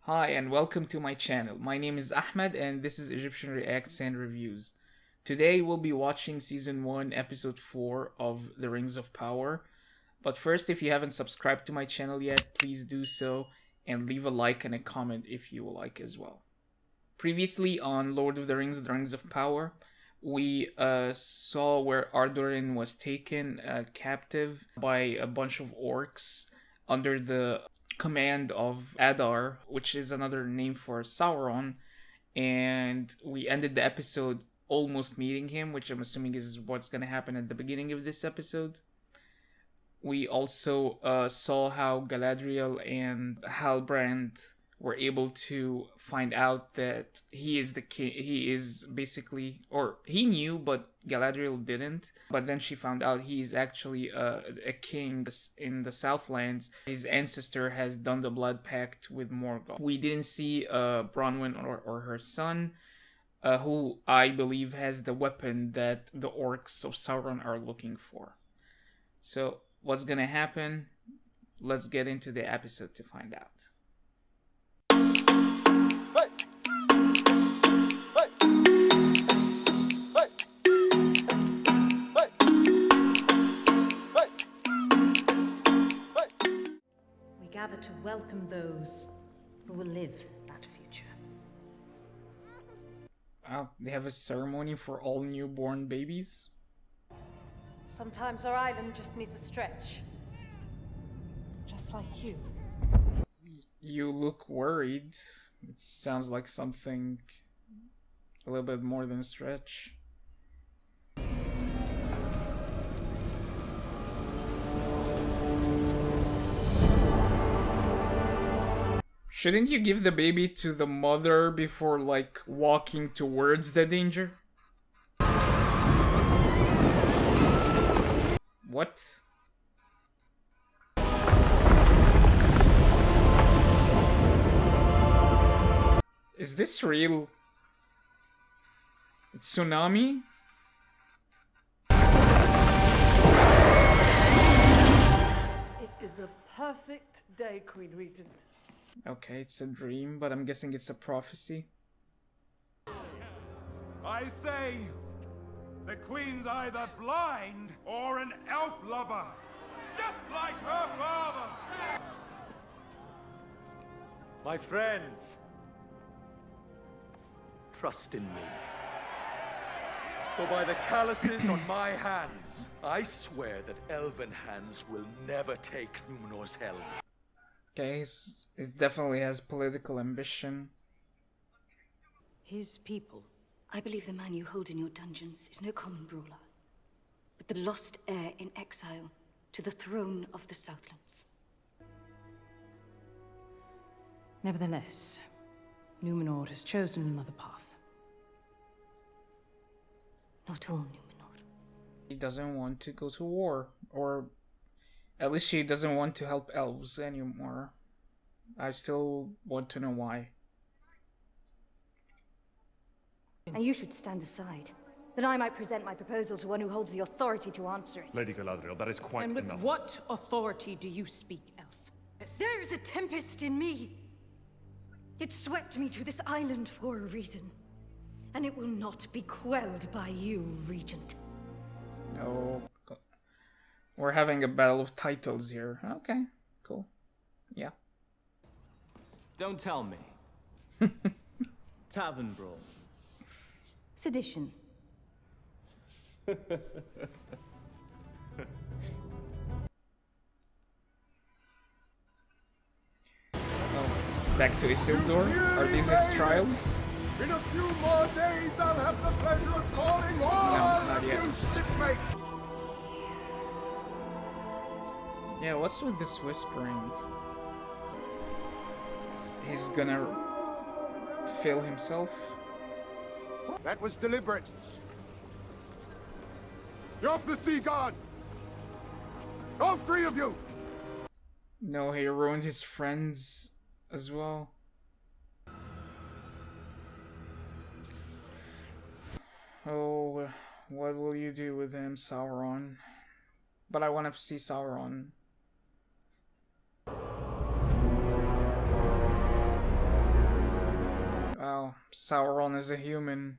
Hi and welcome to my channel. My name is Ahmed and this is Egyptian Reacts and Reviews. Today we'll be watching Season 1, Episode 4 of The Rings of Power. But first, if you haven't subscribed to my channel yet, please do so and leave a like and a comment if you like as well. Previously on Lord of the Rings of Power, we saw where DURIN was taken captive by a bunch of orcs under the command of Adar, which is another name for Sauron, and we ended the episode almost meeting him, which I'm assuming is what's going to happen at the beginning of this episode. We also saw how Galadriel and Halbrand were able to find out that he is the king. He is basically, or he knew, but Galadriel didn't. But then she found out he is actually a king in the Southlands. His ancestor has done the blood pact with Morgoth. We didn't see Bronwyn or her son, who I believe has the weapon that the orcs of Sauron are looking for. So what's gonna happen? Let's get into the episode to find out. We gather to welcome those who will live that future. Wow, they have a ceremony for all newborn babies? Sometimes our island just needs a stretch. Just like you. You look worried. It sounds like something a little bit more than a stretch. Shouldn't you give the baby to the mother before, like, walking towards the danger? What? Is this real? Tsunami? It is a perfect day, Queen Regent. Okay, it's a dream, but I'm guessing it's a prophecy. I say, the Queen's either blind or an elf lover, just like her father. My friends, trust in me. For by the calluses on my hands, I swear that elven hands will never take Numenor's helm. Okay, it definitely has political ambition. His people. I believe the man you hold in your dungeons is no common brawler, but the lost heir in exile to the throne of the Southlands. Nevertheless, Numenor has chosen another path. Not all Numenor. He doesn't want to go to war, or at least she doesn't want to help elves anymore. I still want to know why. And you should stand aside, that I might present my proposal to one who holds the authority to answer it. Lady Galadriel, that is quite And with enough. what authority do you speak, Elf? There is a tempest in me. It swept me to this island for a reason. And it will not be quelled by you, Regent. No. We're having a battle of titles here. Okay, cool. Yeah. Don't tell me. Tavern brawl. Sedition. Back to Isildur? Are these his trials? In a few more days, I'll have the pleasure of calling all not of yet. you shipmates. Yeah, what's with this whispering? He's gonna fail himself? That was deliberate. You're off the Sea Guard. All three of you. No, he ruined his friends as well. Oh, what will you do with him, Sauron? But I want to see Sauron. Sauron is a human.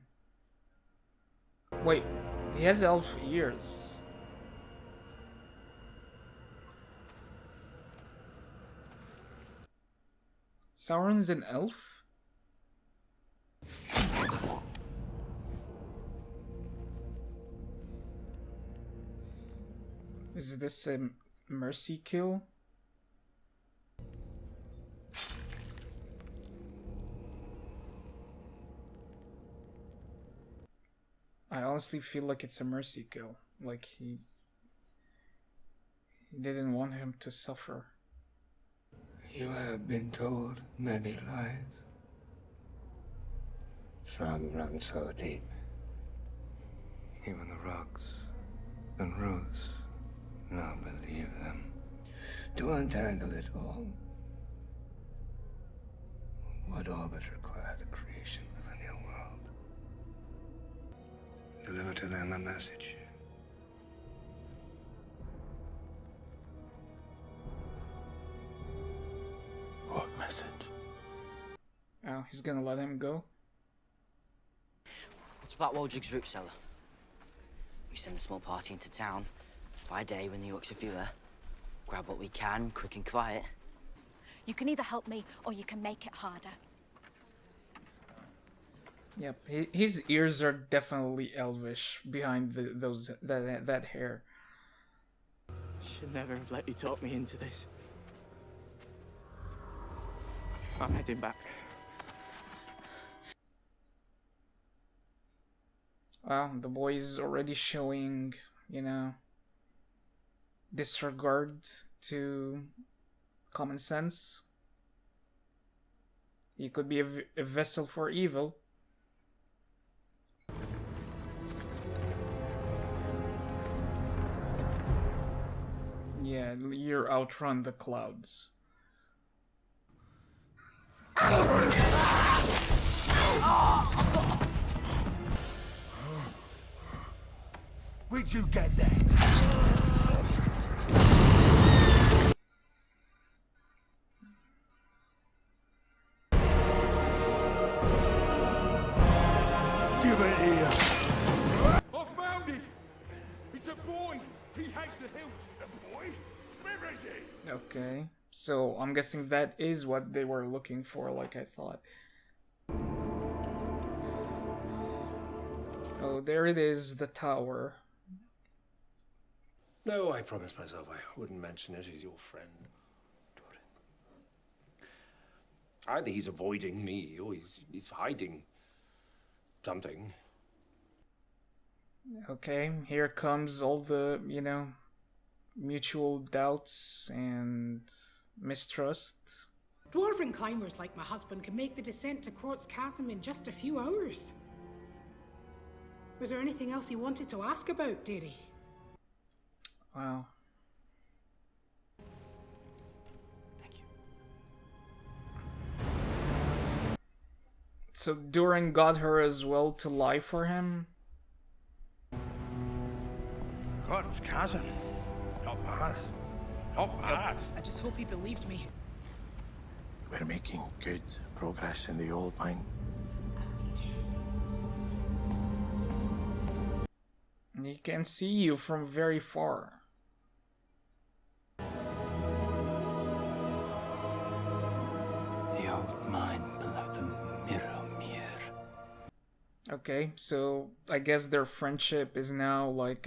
Wait, he has elf ears. Sauron's an elf? Is this a mercy kill? I honestly feel like it's a mercy kill. Like he didn't want him to suffer. You have been told many lies. Some run so deep. Even the rocks and roots now believe them. To untangle it all would all but require the creation of a new world. Deliver to them a message. What message? Oh, he's gonna let him go? What's about Waldrig's root cellar? We send a small party into town by day when the orcs are fewer. Grab what we can, quick and quiet. You can either help me or you can make it harder. Yep, his ears are definitely elvish behind that hair. Should never have let you talk me into this. I'm heading back. Wow, the boy is already showing, you know, disregard to common sense. He could be a vessel for evil. Yeah, you outrun the clouds. Where'd you get that? Give it here. I found him! It's a boy! He hates the hills! A boy? Where is he? Okay, so I'm guessing that is what they were looking for, like I thought. Oh, there it is, the tower. No, I promised myself I wouldn't mention it. He's your friend, DURIN. Either he's avoiding me or he's hiding something. Okay, here comes all the, you know, mutual doubts and mistrust. Dwarven climbers like my husband can make the descent to Quartz Chasm in just a few hours. Was there anything else you wanted to ask about, dearie? Wow. Thank you. So Durin got her as well to lie for him? Quartz Chasm. Not bad. Not bad. I just hope he believed me. We're making good progress in the old mine. He can see you from very far. The old mine below the Mirror. Okay, so I guess their friendship is now like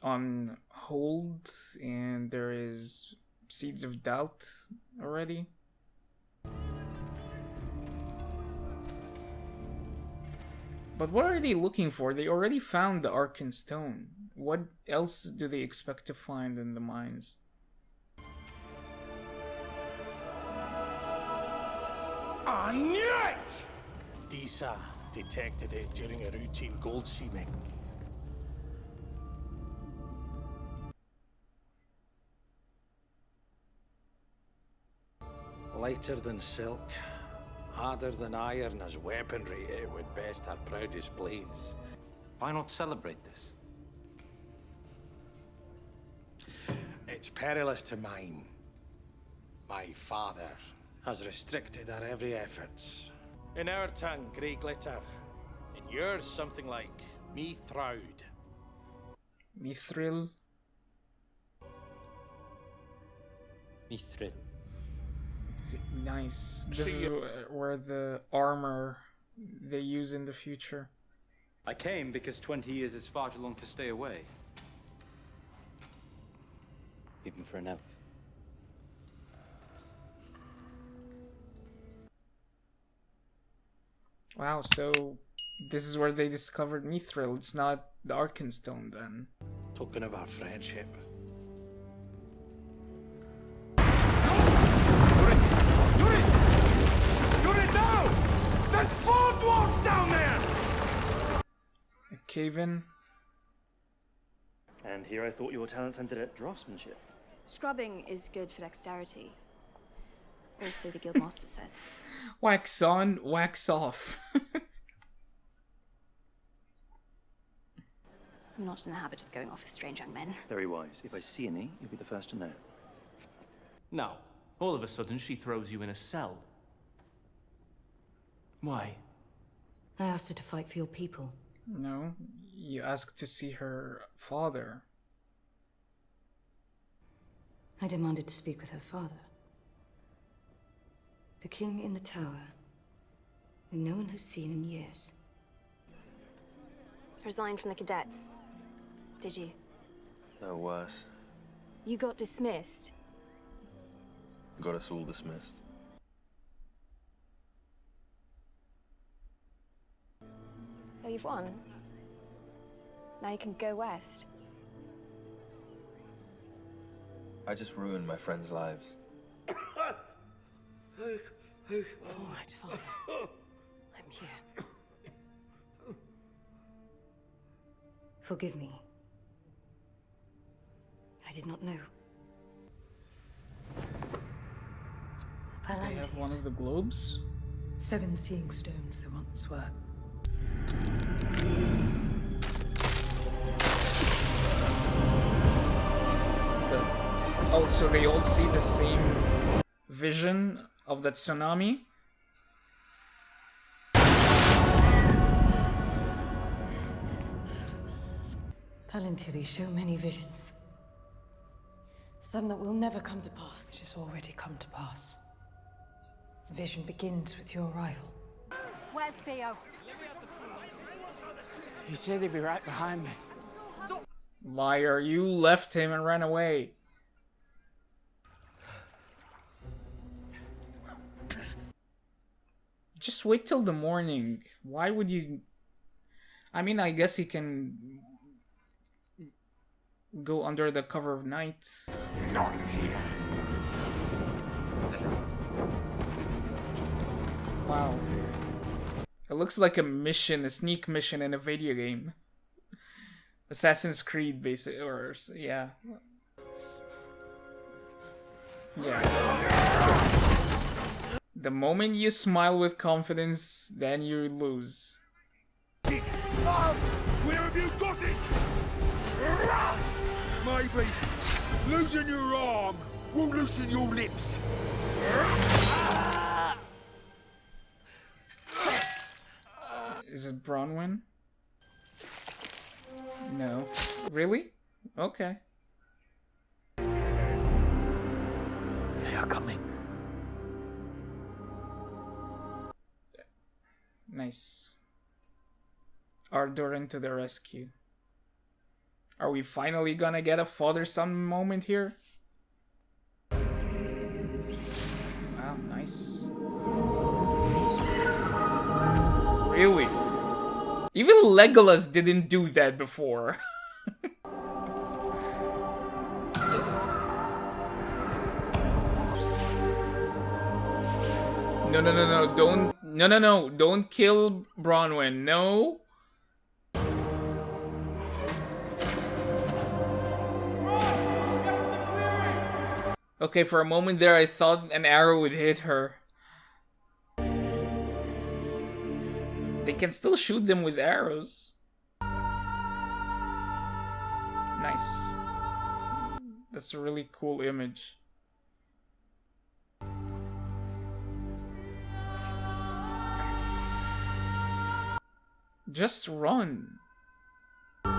on hold, and there is seeds of doubt already. But what are they looking for? They already found the Arcane Stone. What else do they expect to find in the mines? I knew it! Disa detected it during a routine gold seaming. Lighter than silk, harder than iron as weaponry, it would best our proudest blades. Why not celebrate this? It's perilous to mine. My father has restricted our every efforts. In our tongue, grey glitter. In yours, something like me throud. Mithril. Mithril. Nice. This is where the armor they use in the future. I came because 20 years is far too long to stay away. Even for an elf. Wow, so this is where they discovered Mithril. It's not the Arkenstone then. Token of our friendship. DURIN, no! There's 4 dwarves down there! A cave-in. And here I thought your talents ended at draftsmanship. Scrubbing is good for dexterity. Also, the guildmaster says. Wax on, wax off. I'm not in the habit of going off with strange young men. Very wise. If I see any, you'll be the first to know. Now, all of a sudden, she throws you in a cell. Why? I asked her to fight for your people. No, you asked to see her father. I demanded to speak with her father. The king in the tower, who no one has seen in years. Resigned from the cadets. Did you? No worse. You got dismissed. Got us all dismissed. Oh, you've won. Now you can go west. I just ruined my friends' lives. It's all right, Father. I'm here. Forgive me. I did not know. They have one of the globes? 7 seeing stones there once were. Oh, so they all see the same vision of that tsunami? Palantiri show many visions. Some that will never come to pass. It has already come to pass. The vision begins with your arrival. Where's Theo? He said he'd be right behind me. Liar, you left him and ran away. Just wait till the morning. Why would you... I mean, I guess he can go under the cover of night. Not here. Wow. It looks like a mission, a sneak mission in a video game. Assassin's Creed, basically, or yeah. Yeah. The moment you smile with confidence, then you lose. Where have you got it? Maybe losing your arm will loosen your lips. Is it Bronwyn? No. Really? Okay. They are coming. Nice. DURIN to the rescue. Are we finally gonna get a father-son moment here? Wow, nice. Really? Even Legolas didn't do that before. No, don't kill Bronwyn, no. Okay, for a moment there I thought an arrow would hit her. They can still shoot them with arrows. Nice. That's a really cool image. Just run. The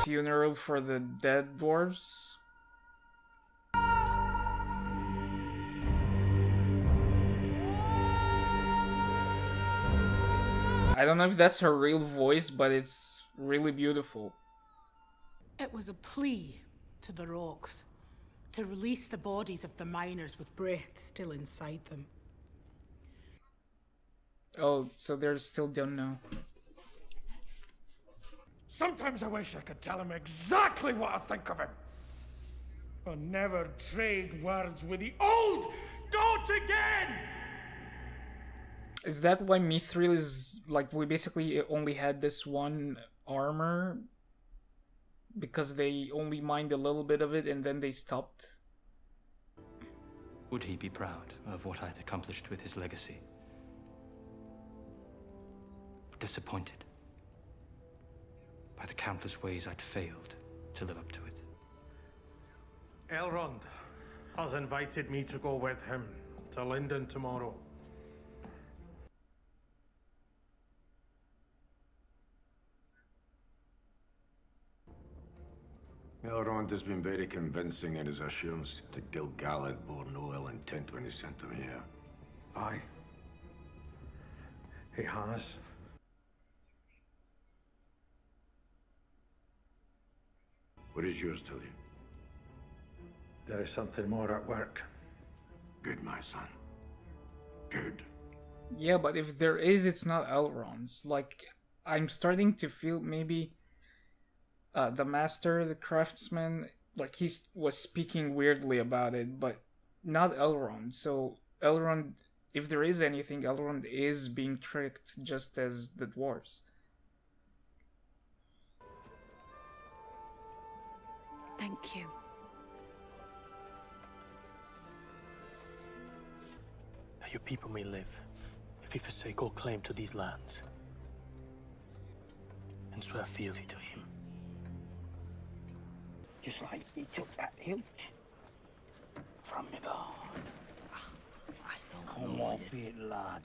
funeral for the dead dwarves. I don't know if that's her real voice, but it's really beautiful. It was a plea to the rocks to release the bodies of the miners with breath still inside them. Oh, so they still don't know. Sometimes I wish I could tell him exactly what I think of him. I'll never trade words with the old goat again! Is that why Mithril is, like, we basically only had this one armor? Because they only mined a little bit of it and then they stopped? Would he be proud of what I'd accomplished with his legacy? Disappointed by the countless ways I'd failed to live up to it. Elrond has invited me to go with him to Lindon tomorrow. Elrond has been very convincing in his assurance that Gil-galad bore no ill intent when he sent him here. Aye. He has. What does yours tell you? There is something more at work. Good, my son. Good. Yeah, but if there is, it's not Elrond's. Like, I'm starting to feel maybe the master, the craftsman, like he was speaking weirdly about it, but not Elrond. So Elrond, if there is anything, Elrond is being tricked just as the dwarves. Thank you. Your people may live if you forsake all claim to these lands and swear fealty to him. Just like you took that hilt from me, boy. Come off it, lad.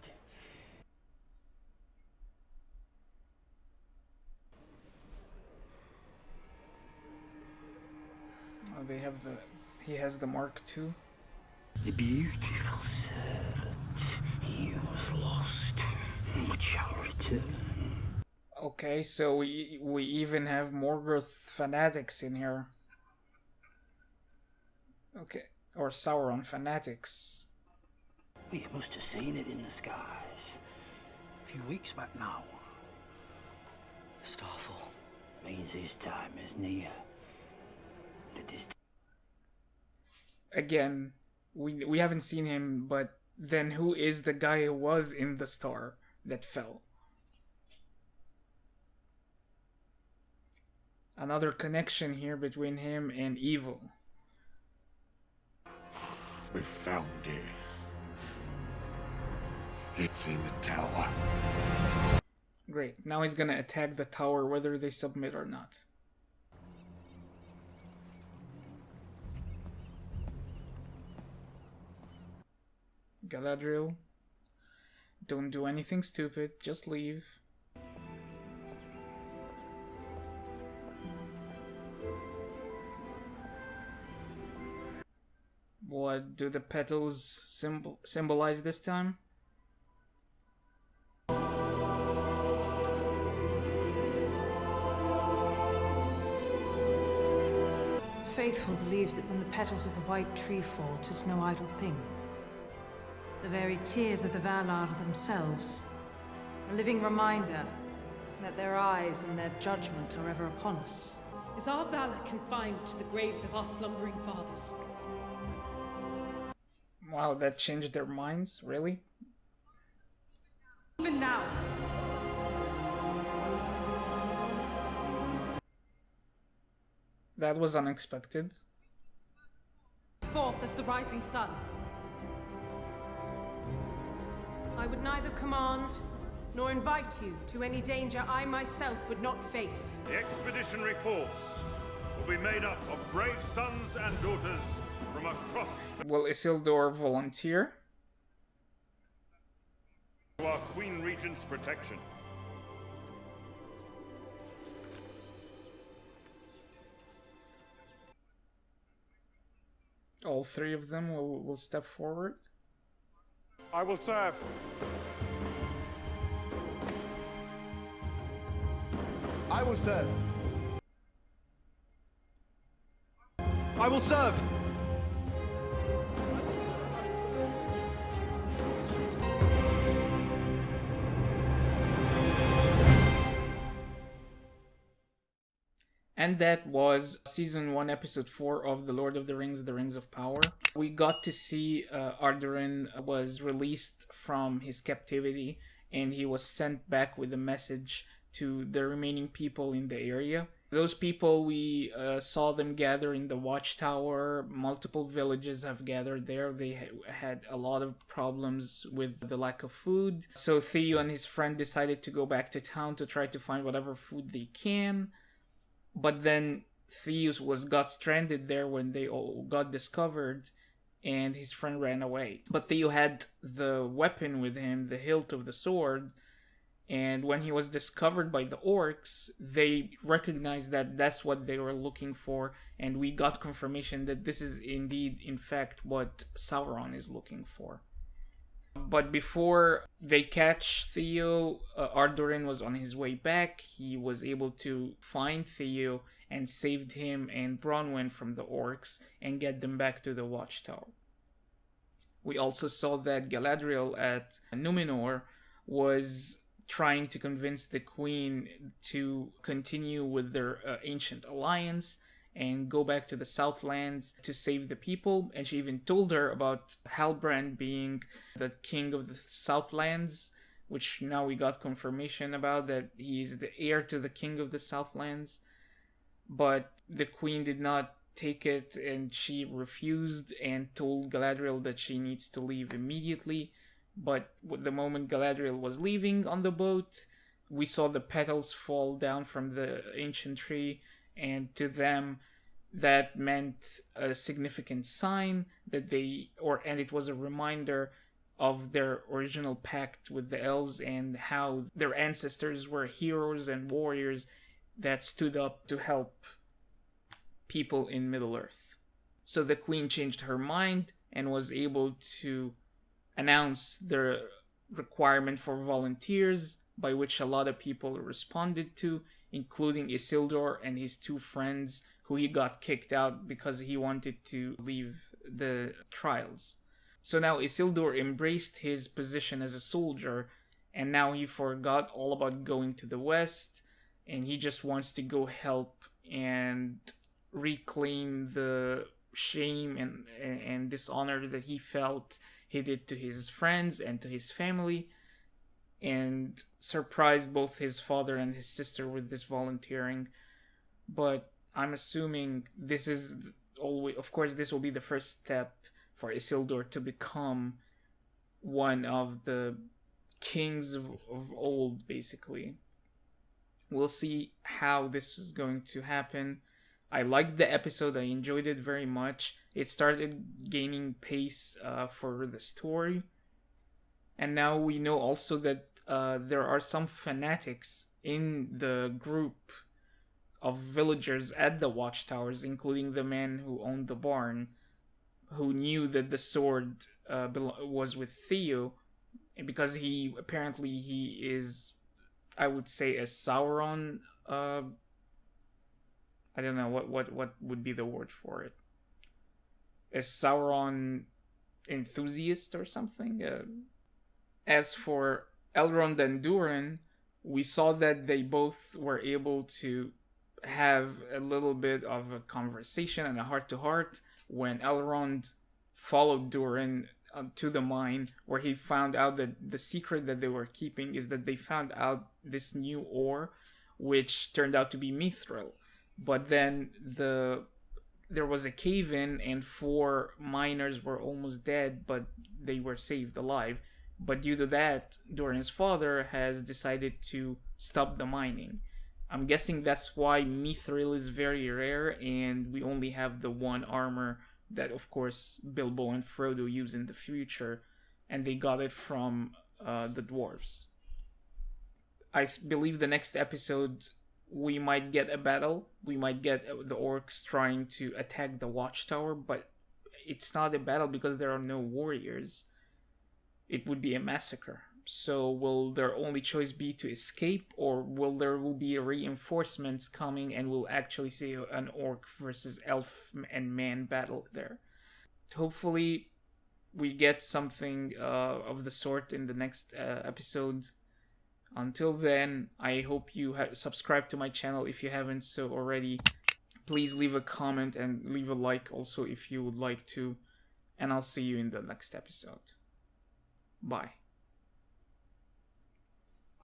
Oh, they have the... He has the mark too. The beautiful servant. He was lost, but shall return. Okay, so we even have Morgoth fanatics in here. Okay, or Sauron fanatics. We must have seen it in the skies. A few weeks back now. The starfall means his time is near. Again, we haven't seen him, but then who is the guy who was in the star that fell? Another connection here between him and evil. We found it. It's in the tower. Great, now he's gonna attack the tower whether they submit or not. Galadriel, don't do anything stupid, just leave. What do the petals symbolize this time? Faithful believes that when the petals of the white tree fall, 'tis no idle thing. The very tears of the Valar themselves, a living reminder that their eyes and their judgment are ever upon us. Is our valor confined to the graves of our slumbering fathers? Wow, that changed their minds? Really? Even now. That was unexpected. Forth as the rising sun. I would neither command nor invite you to any danger I myself would not face. The expeditionary force will be made up of brave sons and daughters from across. Will Isildur volunteer? To Regent's protection. All three of them will step forward. I will serve. I will serve. I will serve! And that was Season 1, Episode 4 of The Lord of the Rings, The Rings of Power. We got to see DURIN was released from his captivity, and he was sent back with a message to the remaining people in the area. Those people, we saw them gather in the Watchtower. Multiple villages have gathered there. They had a lot of problems with the lack of food. So Theo and his friend decided to go back to town to try to find whatever food they can. But then Theus got stranded there when they all got discovered, and his friend ran away. But Theo had the weapon with him, the hilt of the sword, and when he was discovered by the orcs, they recognized that that's what they were looking for, and we got confirmation that this is indeed, in fact, what Sauron is looking for. But before they catch Theo, Ardurin was on his way back. He was able to find Theo and saved him and Bronwyn from the orcs and get them back to the Watchtower. We also saw that Galadriel at Numenor was trying to convince the Queen to continue with their ancient alliance and go back to the Southlands to save the people. And she even told her about Halbrand being the king of the Southlands, which now we got confirmation about, that he is the heir to the king of the Southlands. But the Queen did not take it, and she refused and told Galadriel that she needs to leave immediately. But the moment Galadriel was leaving on the boat, we saw the petals fall down from the ancient tree, and to them that meant a significant sign that and it was a reminder of their original pact with the elves and how their ancestors were heroes and warriors that stood up to help people in Middle-earth. So the Queen changed her mind and was able to announce the requirement for volunteers, by which a lot of people responded to, including Isildur and his two friends, who he got kicked out because he wanted to leave the trials. So now Isildur embraced his position as a soldier, and now he forgot all about going to the west, and he just wants to go help and reclaim the shame and dishonor that he felt he did to his friends and to his family, and surprised both his father and his sister with this volunteering. But I'm assuming this is always, of course, this will be the first step for Isildur to become one of the kings of old, basically. We'll see how this is going to happen. I liked the episode. I enjoyed it very much. It started gaining pace for the story. And now we know also that there are some fanatics in the group of villagers at the Watchtowers, including the man who owned the barn, who knew that the sword was with Theo, because he is, I would say, a Sauron. I don't know what would be the word for it. A Sauron enthusiast or something. As for Elrond and Durin, we saw that they both were able to have a little bit of a conversation and a heart-to-heart when Elrond followed Durin to the mine, where he found out that the secret that they were keeping is that they found out this new ore, which turned out to be mithril. But then there was a cave-in and 4 miners were almost dead, but they were saved alive. But due to that, Durin's father has decided to stop the mining. I'm guessing that's why mithril is very rare, and we only have the one armor that, of course, Bilbo and Frodo use in the future, and they got it from the dwarves. believe the next episode we might get a battle. We might get the orcs trying to attack the watchtower, but it's not a battle because there are no warriors. It would be a massacre. So will their only choice be to escape, or will there be reinforcements coming and we'll actually see an orc versus elf and man battle there? Hopefully we get something of the sort in the next episode. Until then, I hope you subscribe to my channel if you haven't so already. Please leave a comment and leave a like also if you would like to. And I'll see you in the next episode. Bye.